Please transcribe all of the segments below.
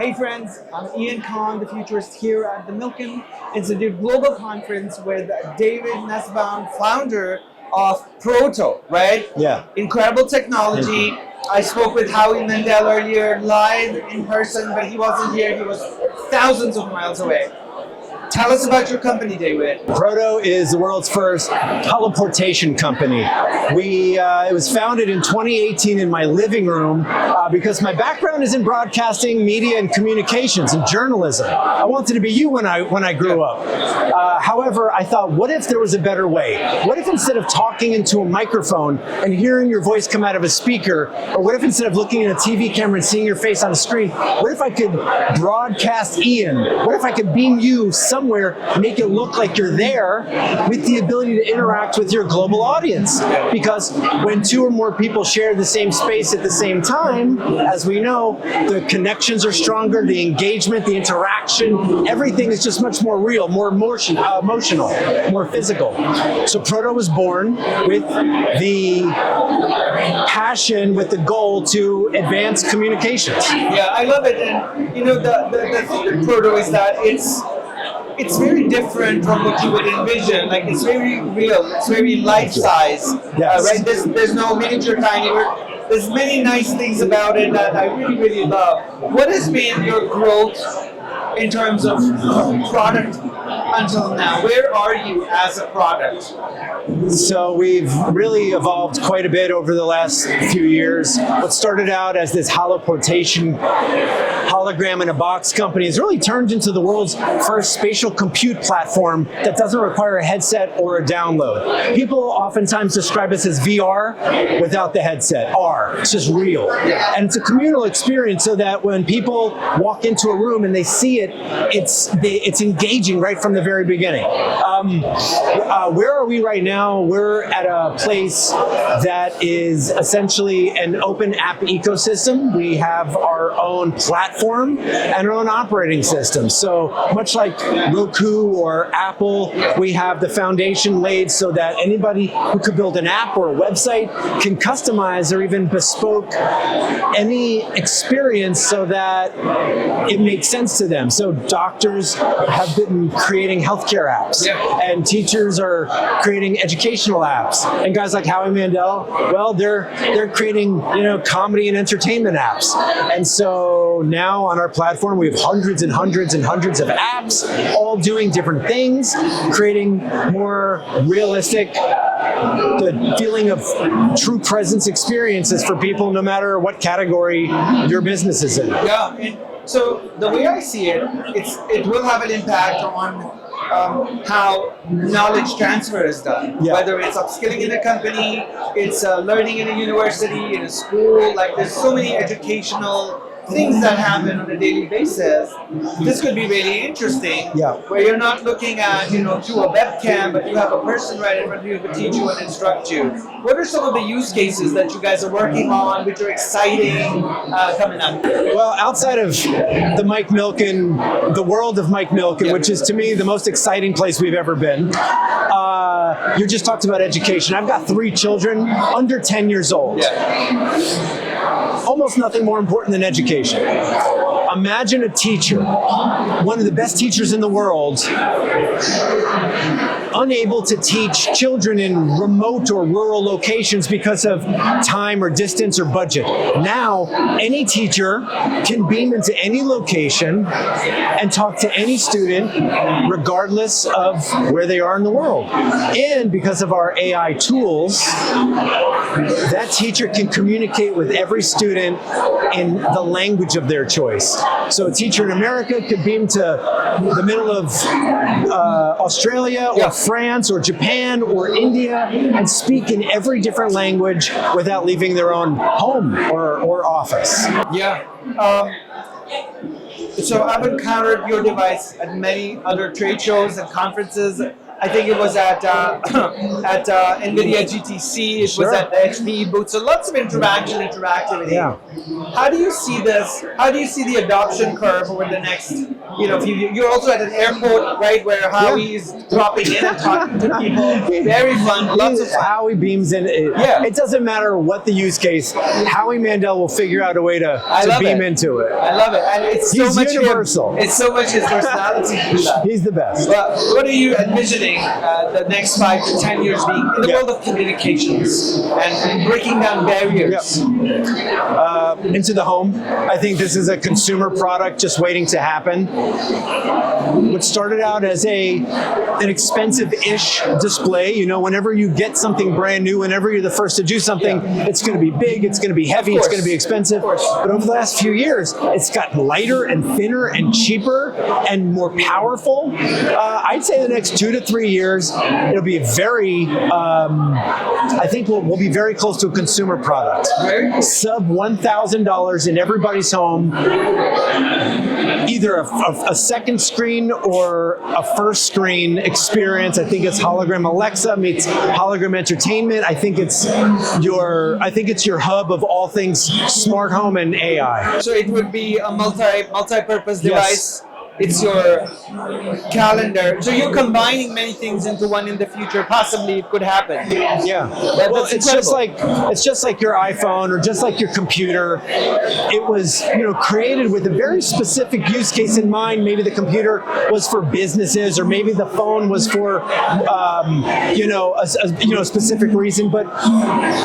Hey friends, I'm Ian Khan, the Futurist here at the Milken Institute Global Conference with David Nussbaum, founder of Proto, right? Yeah. Incredible technology. I spoke with Howie Mandel earlier, live in person, but he wasn't here. He was thousands of miles away. Tell us about your company, David. Proto is the world's first teleportation company. It was founded in 2018 in my living room because my background is in broadcasting, media, and communications and journalism. I wanted to be you when I grew up. However, I thought, what if there was a better way? What if instead of talking into a microphone and hearing your voice come out of a speaker, or what if instead of looking at a TV camera and seeing your face on a screen, what if I could broadcast Ian? What if I could beam you somewhere, make it look like you're there with the ability to interact with your global audience? Because when two or more people share the same space at the same time, as we know, the connections are stronger, the engagement, the interaction, everything is just much more real, more emotional, more physical. So Proto was born with the passion, with the goal to advance communications. Yeah, I love it. And you know, the thing with Proto is that it's very different from what you would envision. Like, it's very real, it's very life-size, Yes. right? There's no miniature tiny. There's many nice things about it that I really, really love. What has been your growth in terms of product until now? Where are you as a product? So we've really evolved quite a bit over the last few years. What started out as this holoportation, hologram in a box company has really turned into the world's first spatial compute platform that doesn't require a headset or a download. People oftentimes describe us as VR without the headset, R. It's just real. And it's a communal experience so that when people walk into a room and they see it, it's engaging right from the very beginning. Where are we right now? We're at a place that is essentially an open app ecosystem. We have our own platform and our own operating system. So much like Roku or Apple, we have the foundation laid so that anybody who could build an app or a website can customize or even bespoke any experience so that it makes sense to them. So doctors have been creating healthcare apps, and teachers are creating educational apps, and guys like Howie Mandel, well, they're creating comedy and entertainment apps. And so now on our platform we have hundreds and hundreds and hundreds of apps, all doing different things, creating more realistic, the feeling of true presence experiences for people no matter what category your business is in. Yeah, and so the way I see it, it will have an impact on how knowledge transfer is done. Yeah. Whether it's upskilling in a company, it's learning in a university, in a school. Like, there's so many educational things that happen on a daily basis. This could be really interesting, where you're not looking at, through a webcam, but you have a person right in front of you who can teach you and instruct you. What are some of the use cases that you guys are working on, which are exciting coming up? Well, outside of the Mike Milken, the world of Mike Milken, which is to me the most exciting place we've ever been, you just talked about education. I've got 3 children under 10 years old. Almost nothing more important than education. Imagine a teacher, one of the best teachers in the world, unable to teach children in remote or rural locations because of time or distance or budget. Now, any teacher can beam into any location and talk to any student regardless of where they are in the world. And because of our AI tools, that teacher can communicate with every student in the language of their choice. So a teacher in America could beam to the middle of Australia or France or Japan or India and speak in every different language without leaving their own home or office. Yeah. So I've encountered your device at many other trade shows and conferences. I think it was at NVIDIA GTC. It was at the HP booth. So lots of interactivity. Yeah. How do you see this? How do you see the adoption curve over the next, few years? You're also at an airport, right, where Howie is dropping in and talking to people. Very fun. Lots of fun. Howie beams in. It doesn't matter what the use case. Howie Mandel will figure out a way to beam into it. I love it, and it's so much universal. It's so much his personality to do that. He's the best. Well, what are you envisioning the next 5 to 10 years being in the world of communications and breaking down barriers? Into the home. I think this is a consumer product just waiting to happen. What started out as an expensive-ish display, whenever you get something brand new, whenever you're the first to do something, it's going to be big, it's going to be heavy, it's going to be expensive. But over the last few years, it's gotten lighter and thinner and cheaper and more powerful. I'd say the next 2 to 3 years, it'll be very, I think we'll be very close to a consumer product. Sub $1,000 in everybody's home, either a second screen or a first screen experience. I think it's hologram Alexa meets hologram entertainment. I think it's your hub of all things smart home and AI. So it would be a multi-purpose device. It's your calendar. So you're combining many things into one in the future. Possibly it could happen. Yeah. Well, it's just like your iPhone or just like your computer. It was created with a very specific use case in mind. Maybe the computer was for businesses, or maybe the phone was for a specific reason. But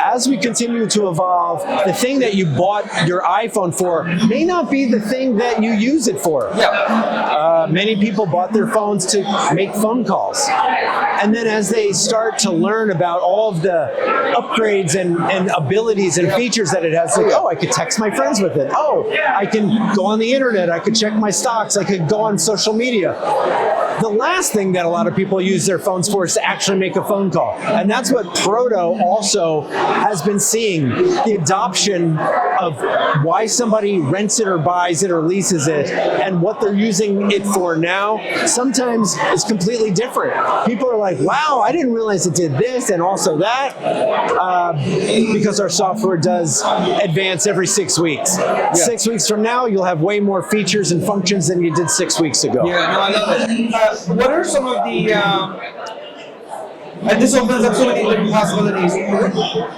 as we continue to evolve, the thing that you bought your iPhone for may not be the thing that you use it for. Yeah. Many people bought their phones to make phone calls. And then as they start to learn about all of the upgrades and abilities and features that it has, like, I could text my friends with it. I can go on the internet. I could check my stocks. I could go on social media. The last thing that a lot of people use their phones for is to actually make a phone call. And that's what Proto also has been seeing. The adoption of why somebody rents it or buys it or leases it and what they're using it for now sometimes is completely different. People are like, wow, I didn't realize it did this and also that, because our software does advance every 6 weeks. 6 weeks from now, you'll have way more features and functions than you did 6 weeks ago. Yeah, no, I love it. What are some of the, and this opens up so many different possibilities.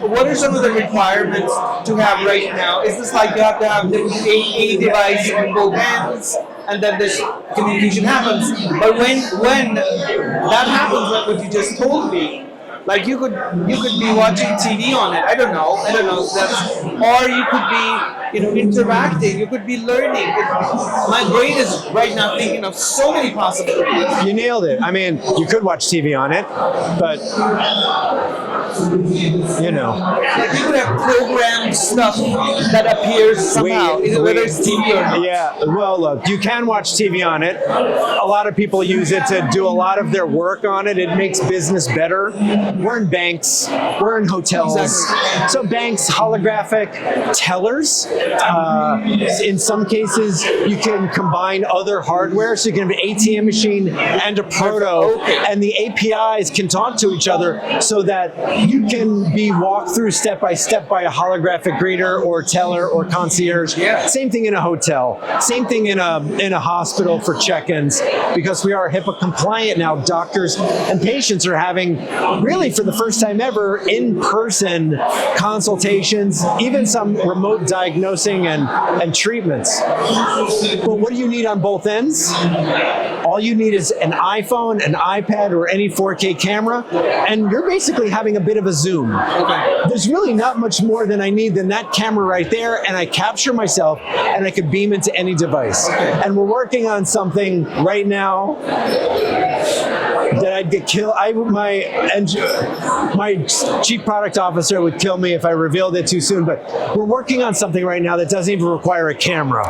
What are some of the requirements to have right now? Is this like you have to have a device on both ends, and then this communication happens? But when that happens, like what you just told me, like you could be watching TV on it. I don't know. Or you could be interacting. You could be learning. My brain is right now thinking of so many possibilities. You nailed it. I mean, you could watch TV on it, but like you could have programmed stuff that appears somehow, whether it's TV or not. Yeah. Well, look, you can watch TV on it. A lot of people use it to do a lot of their work on it. It makes business better. We're in banks. We're in hotels. Exactly. So banks, holographic tellers. In some cases, you can combine other hardware. So you can have an ATM machine and a Proto, and the APIs can talk to each other so that you can be walked through step by step by a holographic greeter or teller or concierge. Yeah. Same thing in a hotel. Same thing in a hospital for check-ins, because we are HIPAA compliant now. Doctors and patients are having, really for the first time ever, in-person consultations, even some remote diagnosing and treatments. But what do you need on both ends? All you need is an iPhone, an iPad, or any 4K camera, and you're basically having a bit of a zoom. There's really not much more than I need than that camera right there, and I capture myself, and I could beam into any device. And we're working on something right now that I'd get killed. My chief product officer would kill me if I revealed it too soon, but we're working on something right now that doesn't even require a camera.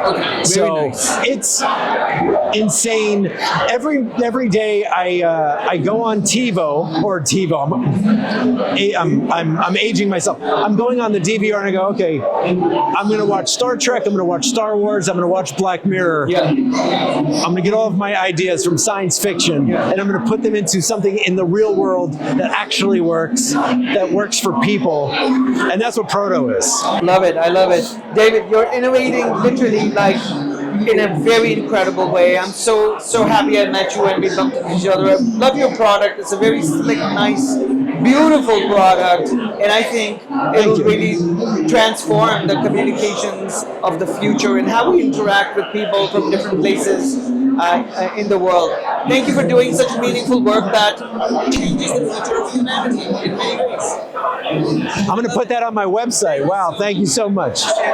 It's insane. Every day I go on TiVo or TiVo. I'm aging myself. I'm going on the DVR and I go, okay, I'm going to watch Star Trek. I'm going to watch Star Wars. I'm going to watch Black Mirror. I'm going to get all of my ideas from science fiction, and I'm going to put them them into something in the real world that actually works, that works for people. And that's what Proto is. Love it. I love it. David, you're innovating literally like in a very incredible way. I'm so happy I met you and we bumped into each other. I love your product. It's a very slick, nice, beautiful product, and I think it will really transform the communications of the future and how we interact with people from different places in the world. Thank you for doing such meaningful work that changes the future of humanity in many ways. I'm going to put that on my website. Wow, thank you so much.